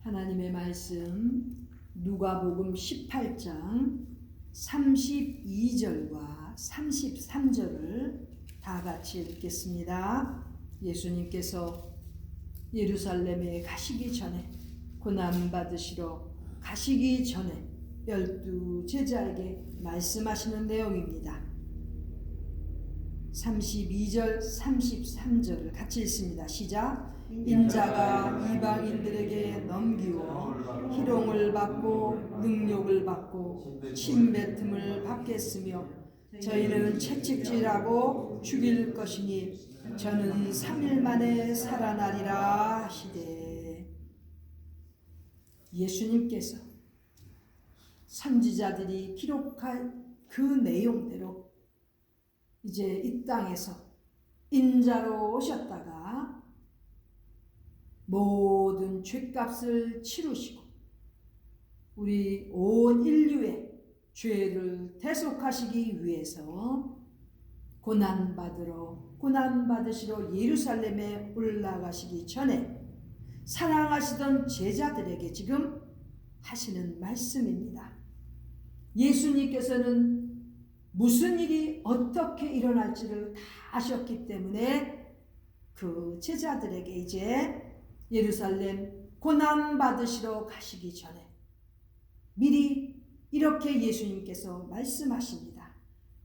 하나님의 말씀 누가복음 18장 32절과 33절을 다 같이 읽겠습니다. 예수님께서 예루살렘에 가시기 전에 고난받으시러 가시기 전에 12 제자에게 말씀하시는 내용입니다. 32절 33절을 같이 읽습니다. 시작. 인자가 이방인들에게 넘기워 희롱을 받고 능욕을 받고 침뱉음을 받겠으며 저희는 채찍질하고 죽일 것이니 저는 3일 만에 살아나리라 하시되, 예수님께서 선지자들이 기록한 그 내용대로 이제 이 땅에서 인자로 오셨다가 모든 죄값을 치르시고 우리 온 인류의 죄를 대속하시기 위해서 고난받으시러 예루살렘에 올라가시기 전에 사랑하시던 제자들에게 지금 하시는 말씀입니다. 예수님께서는 무슨 일이 어떻게 일어날지를 다 아셨기 때문에 그 제자들에게 이제 예루살렘 고난받으시러 가시기 전에 미리 이렇게 예수님께서 말씀하십니다.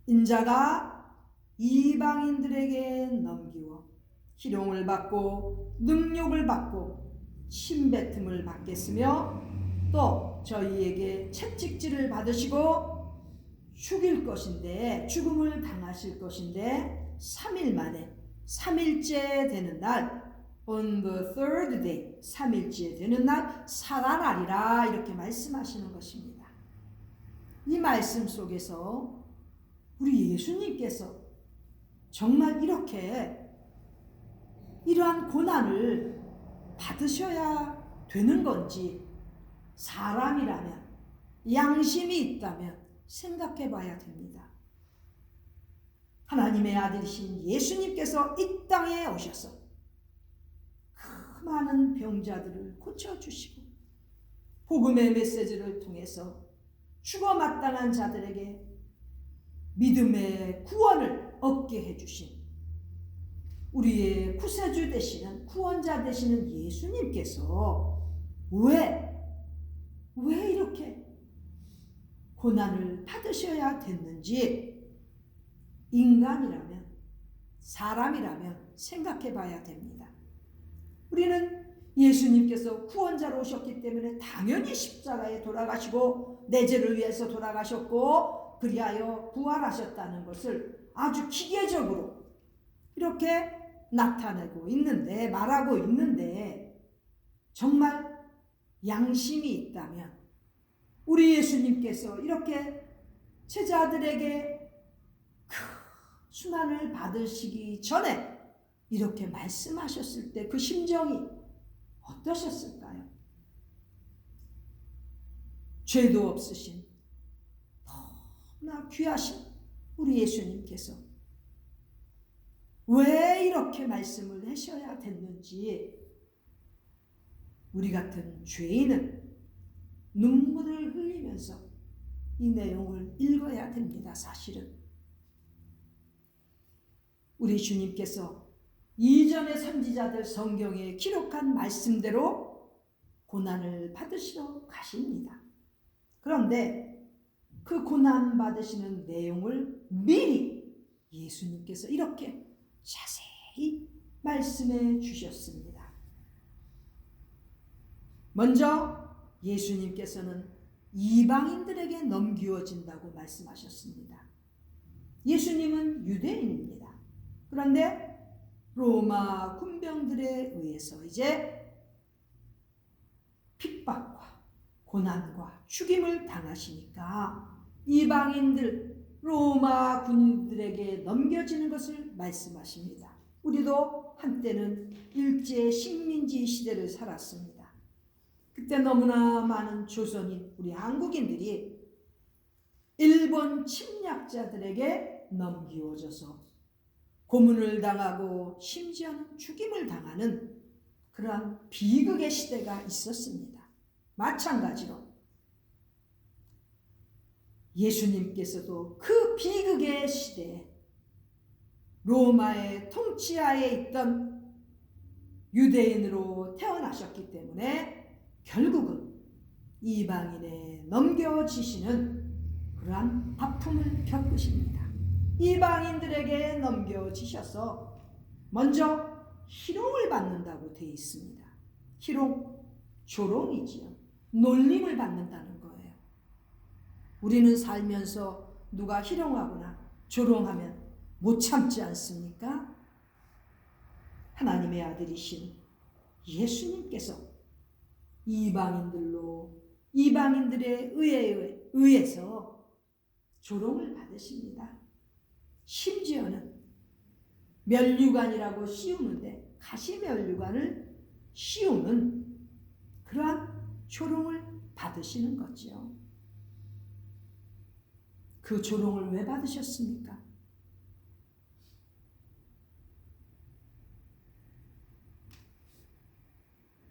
인자가 이방인들에게 넘기워 희롱을 받고 능욕을 받고 침뱉음을 받겠으며 또 저희에게 채찍질을 받으시고 죽일 것인데, 죽음을 당하실 것인데 3일 만에 3일째 되는 날, on the third day, 3일째 되는 날 살아나리라, 이렇게 말씀하시는 것입니다. 이 말씀 속에서 우리 예수님께서 정말 이렇게 이러한 고난을 받으셔야 되는 건지, 사람이라면, 양심이 있다면 생각해 봐야 됩니다. 하나님의 아들이신 예수님께서 이 땅에 오셔서 그 많은 병자들을 고쳐주시고 복음의 메시지를 통해서 죽어 마땅한 자들에게 믿음의 구원을 얻게 해주신 우리의 구세주 되시는, 구원자 되시는 예수님께서 왜 이렇게 고난을 받으셔야 됐는지 인간이라면, 사람이라면 생각해 봐야 됩니다. 우리는 예수님께서 구원자로 오셨기 때문에 당연히 십자가에 돌아가시고 내 죄를 위해서 돌아가셨고 그리하여 부활하셨다는 것을 아주 기계적으로 이렇게 나타내고 있는데, 말하고 있는데, 정말 양심이 있다면 우리 예수님께서 이렇게 제자들에게 큰 수난을 받으시기 전에 이렇게 말씀하셨을 때 그 심정이 어떠셨을까요? 죄도 없으신 너무나 귀하신 우리 예수님께서 왜 이렇게 말씀을 하셔야 됐는지 우리 같은 죄인은 눈물을 흘리면서 이 내용을 읽어야 됩니다. 사실은 우리 주님께서 이전의 선지자들 성경에 기록한 말씀대로 고난을 받으시러 가십니다. 그런데 그 고난 받으시는 내용을 미리 예수님께서 이렇게 자세히 말씀해 주셨습니다. 먼저 예수님께서는 이방인들에게 넘기워진다고 말씀하셨습니다. 예수님은 유대인입니다. 그런데 로마 군병들에 의해서 이제 핍박과 고난과 죽임을 당하시니까 이방인들, 로마 군인들에게 넘겨지는 것을 말씀하십니다. 우리도 한때는 일제 식민지 시대를 살았습니다. 그때 너무나 많은 조선인, 우리 한국인들이 일본 침략자들에게 넘기워져서 고문을 당하고 심지어는 죽임을 당하는 그러한 비극의 시대가 있었습니다. 마찬가지로 예수님께서도 그 비극의 시대에 로마의 통치하에 있던 유대인으로 태어나셨기 때문에 결국은 이방인에 넘겨지시는 그러한 아픔을 겪으십니다. 이방인들에게 넘겨지셔서 먼저 희롱을 받는다고 되어 있습니다. 희롱, 조롱이지요. 놀림을 받는다는 거예요. 우리는 살면서 누가 희롱하거나 조롱하면 못 참지 않습니까? 하나님의 아들이신 예수님께서 이방인들에 의해서 조롱을 받으십니다. 심지어는 면류관이라고 씌우는데 가시면류관을 씌우는 그러한 조롱을 받으시는 거죠. 그 조롱을 왜 받으셨습니까?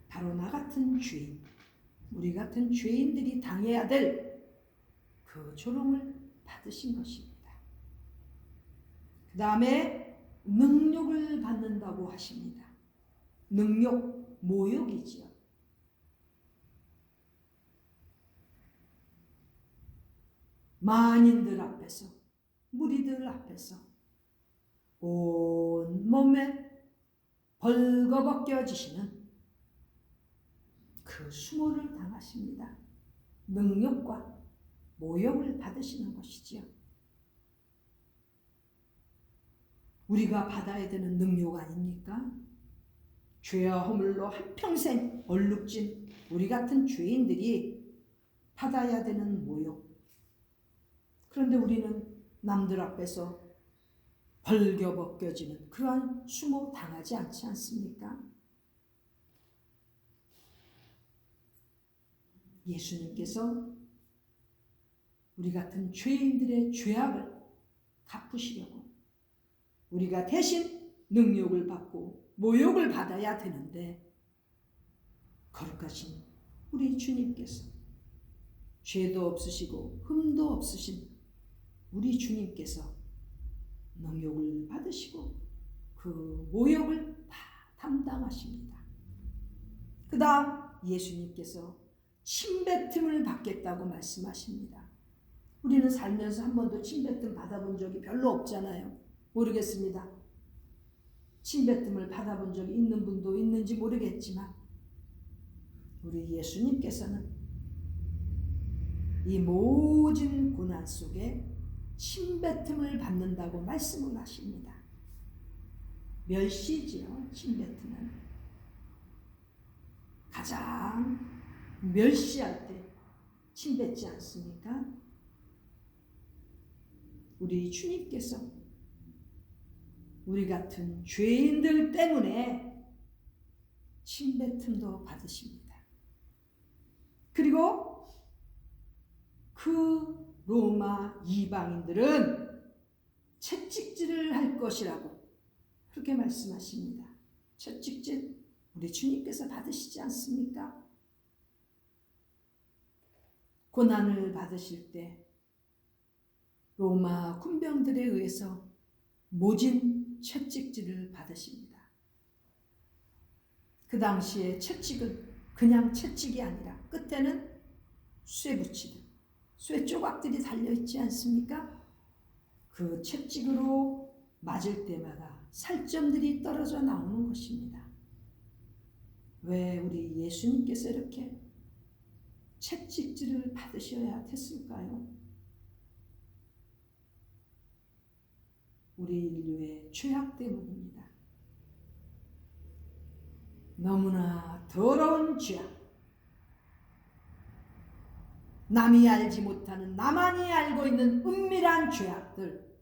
바로 나 같은 죄인, 우리 같은 죄인들이 당해야 될 그 조롱을 받으신 것입니다. 그 다음에 능욕을 받는다고 하십니다. 능욕, 모욕이지요. 만인들 앞에서, 무리들 앞에서 온 몸에 벌거벗겨지시는 그 수모를 당하십니다. 능욕과 모욕을 받으시는 것이지요. 우리가 받아야 되는 능욕 아닙니까? 죄와 허물로 한평생 얼룩진 우리 같은 죄인들이 받아야 되는 모욕. 그런데 우리는 남들 앞에서 벌겨벗겨지는 그러한 수모 당하지 않지 않습니까? 예수님께서 우리 같은 죄인들의 죄악을 갚으시려고 우리가 대신 능욕을 받고 모욕을 받아야 되는데 거룩하신 우리 주님께서 죄도 없으시고 흠도 없으신 우리 주님께서 능욕을 받으시고 그 모욕을 다 담당하십니다. 그 다음 예수님께서 침뱉음을 받겠다고 말씀하십니다. 우리는 살면서 한 번도 침뱉음 받아본 적이 별로 없잖아요. 모르겠습니다. 침뱉음을 받아본 적이 있는 분도 있는지 모르겠지만 우리 예수님께서는 이 모진 고난 속에 침뱉음을 받는다고 말씀을 하십니다. 멸시지요. 침뱉음은 가장 멸시할 때 침뱉지 않습니까? 우리 주님께서 우리 같은 죄인들 때문에 침뱉음도 받으십니다. 그리고 그 로마 이방인들은 채찍질을 할 것이라고 그렇게 말씀하십니다. 채찍질 우리 주님께서 받으시지 않습니까? 고난을 받으실 때 로마 군병들에 의해서 모진 채찍질을 받으십니다. 그 당시에 채찍은 그냥 채찍이 아니라 끝에는 쇠 붙이듯 쇠 조각들이 달려있지 않습니까? 그 채찍으로 맞을 때마다 살점들이 떨어져 나오는 것입니다. 왜 우리 예수님께서 이렇게 채찍질을 받으셔야 됐을까요? 우리 인류의 죄악 때문입니다. 너무나 더러운 죄악, 남이 알지 못하는 나만이 알고 있는 은밀한 죄악들,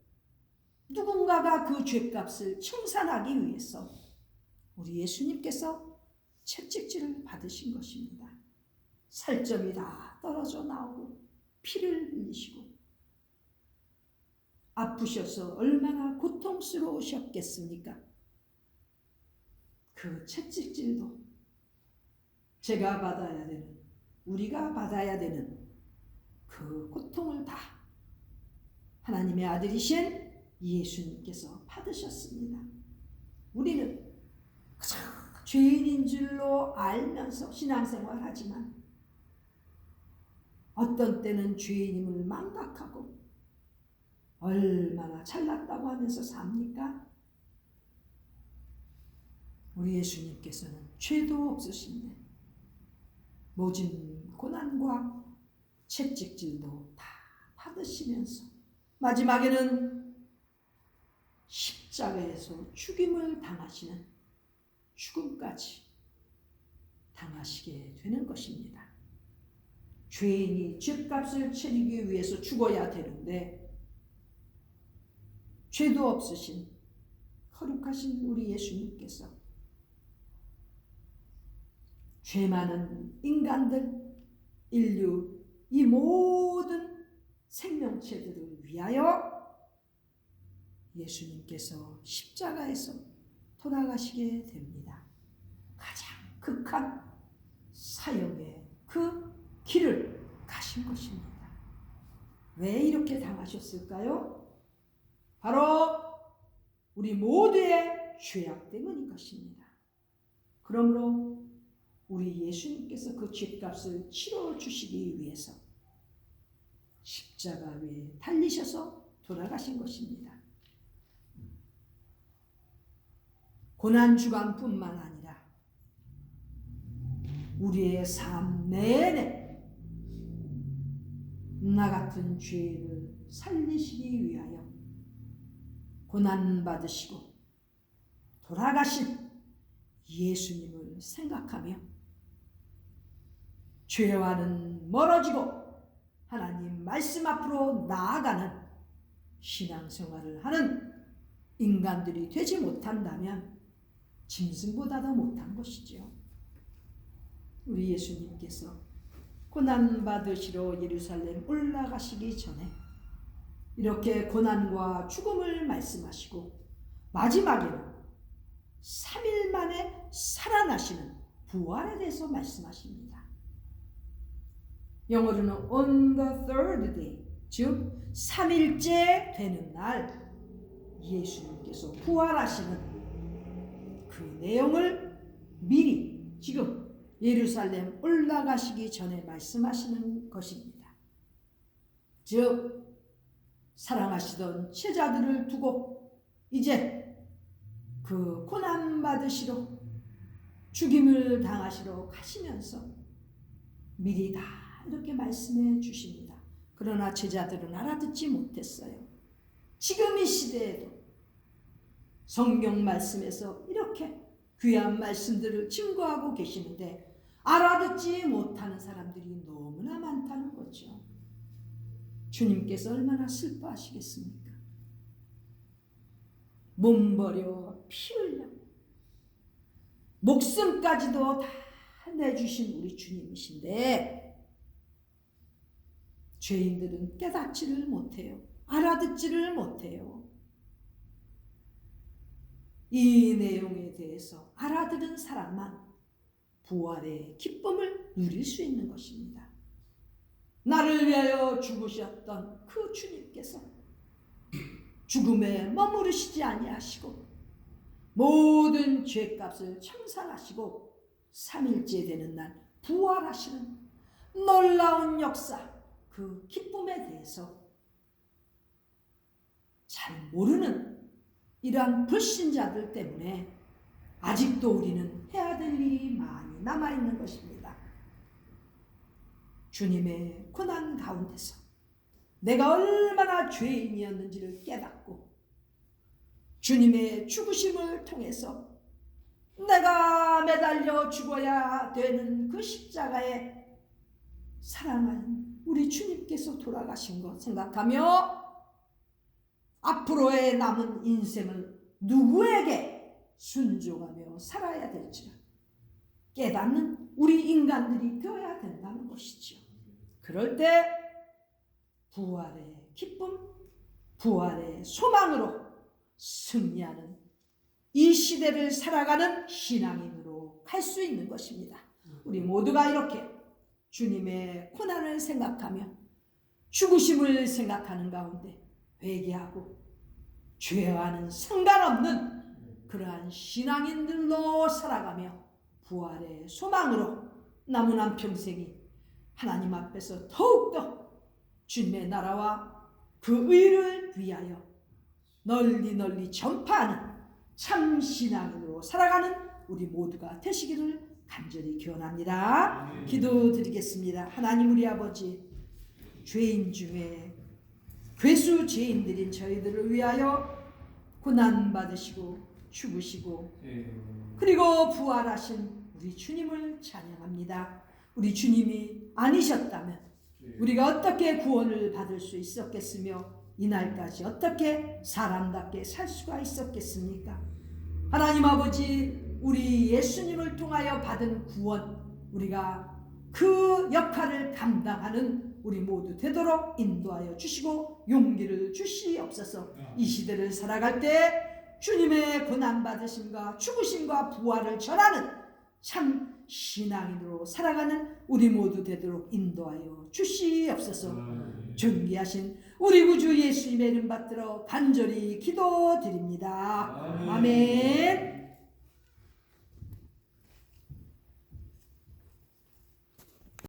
누군가가 그 죄값을 청산하기 위해서 우리 예수님께서 채찍질을 받으신 것입니다. 살점이 다 떨어져 나오고 피를 흘리시고 아프셔서 얼마나 고통스러우셨겠습니까? 그 채찍질도 제가 받아야 되는 우리가 받아야 되는 그 고통을 다 하나님의 아들이신 예수님께서 받으셨습니다. 우리는 그저 죄인인 줄로 알면서 신앙생활 하지만 어떤 때는 죄인임을 망각하고 얼마나 잘났다고 하면서 삽니까? 우리 예수님께서는 죄도 없으신데 모진 고난과 채찍질도 다 받으시면서 마지막에는 십자가에서 죽임을 당하시는 죽음까지 당하시게 되는 것입니다. 죄인이 죄값을 치르기 위해서 죽어야 되는데 죄도 없으신 거룩하신 우리 예수님께서 죄 많은 인간들, 인류, 이 모든 생명체들을 위하여 예수님께서 십자가에서 돌아가시게 됩니다. 가장 극한 사형의 그 길을 가신 것입니다. 왜 이렇게 당하셨을까요? 바로 우리 모두의 죄악 때문인 것입니다. 그러므로 우리 예수님께서 그 죄값을 치러주시기 위해서 십자가 위에 달리셔서 돌아가신 것입니다. 고난주간뿐만 아니라 우리의 삶 내내 나 같은 죄를 살리시기 위하여 고난받으시고 돌아가신 예수님을 생각하며 죄와는 멀어지고 하나님 말씀 앞으로 나아가는 신앙생활을 하는 인간들이 되지 못한다면 짐승보다도 못한 것이죠. 우리 예수님께서 고난받으시러 예루살렘 올라가시기 전에 이렇게 고난과 죽음을 말씀하시고 마지막에는 3일 만에 살아나시는 부활에 대해서 말씀하십니다. 영어로는 on the third day, 즉 3일째 되는 날 예수님께서 부활하시는 그 내용을 미리 지금 예루살렘 올라가시기 전에 말씀하시는 것입니다. 즉 사랑하시던 제자들을 두고 이제 그 고난받으시러 죽임을 당하시러 가시면서 미리 다 이렇게 말씀해 주십니다. 그러나 제자들은 알아듣지 못했어요. 지금 이 시대에도 성경 말씀에서 이렇게 귀한 말씀들을 증거하고 계시는데 알아듣지 못하는 사람들이 너무나 많다는 거죠. 주님께서 얼마나 슬퍼하시겠습니까? 몸 버려 피 흘려 목숨까지도 다 내주신 우리 주님이신데 죄인들은 깨닫지를 못해요. 알아듣지를 못해요. 이 내용에 대해서 알아들은 사람만 부활의 기쁨을 누릴 수 있는 것입니다. 나를 위하여 죽으셨던 그 주님께서 죽음에 머무르시지 아니하시고 모든 죄값을 청산하시고 3일째 되는 날 부활하시는 놀라운 역사, 그 기쁨에 대해서 잘 모르는 이러한 불신자들 때문에 아직도 우리는 해야 될 일이 많이 남아있는 것입니다. 주님의 고난 가운데서 내가 얼마나 죄인이었는지를 깨닫고 주님의 죽으심을 통해서 내가 매달려 죽어야 되는 그 십자가에 사랑하는 우리 주님께서 돌아가신 것 생각하며 앞으로의 남은 인생을 누구에게 순종하며 살아야 될지 깨닫는 우리 인간들이 되어야 된다는 것이죠. 그럴 때 부활의 기쁨, 부활의 소망으로 승리하는 이 시대를 살아가는 신앙인으로 갈 수 있는 것입니다. 우리 모두가 이렇게 주님의 고난을 생각하며 죽으심을 생각하는 가운데 회개하고 죄와는 상관없는 그러한 신앙인들로 살아가며 부활의 소망으로 남은 한평생이 하나님 앞에서 더욱더 주님의 나라와 그 의를 위하여 널리 전파하는 참 신앙으로 살아가는 우리 모두가 되시기를 간절히 기원합니다. 기도드리겠습니다. 하나님 우리 아버지, 죄인 중에 괴수 죄인들인 저희들을 위하여 고난받으시고 죽으시고 그리고 부활하신 우리 주님을 찬양합니다. 우리 주님이 아니셨다면 우리가 어떻게 구원을 받을 수 있었겠으며 이날까지 어떻게 사람답게 살 수가 있었겠습니까? 하나님 아버지, 우리 예수님을 통하여 받은 구원, 우리가 그 역할을 감당하는 우리 모두 되도록 인도하여 주시고 용기를 주시옵소서. 이 시대를 살아갈 때 주님의 고난받으심과 죽으심과 부활을 전하는 참 신앙인으로 살아가는 우리 모두 되도록 인도하여 주시옵소서. 존귀하신 우리 구주 예수님의 이름 받들어 간절히 기도드립니다. 아멘.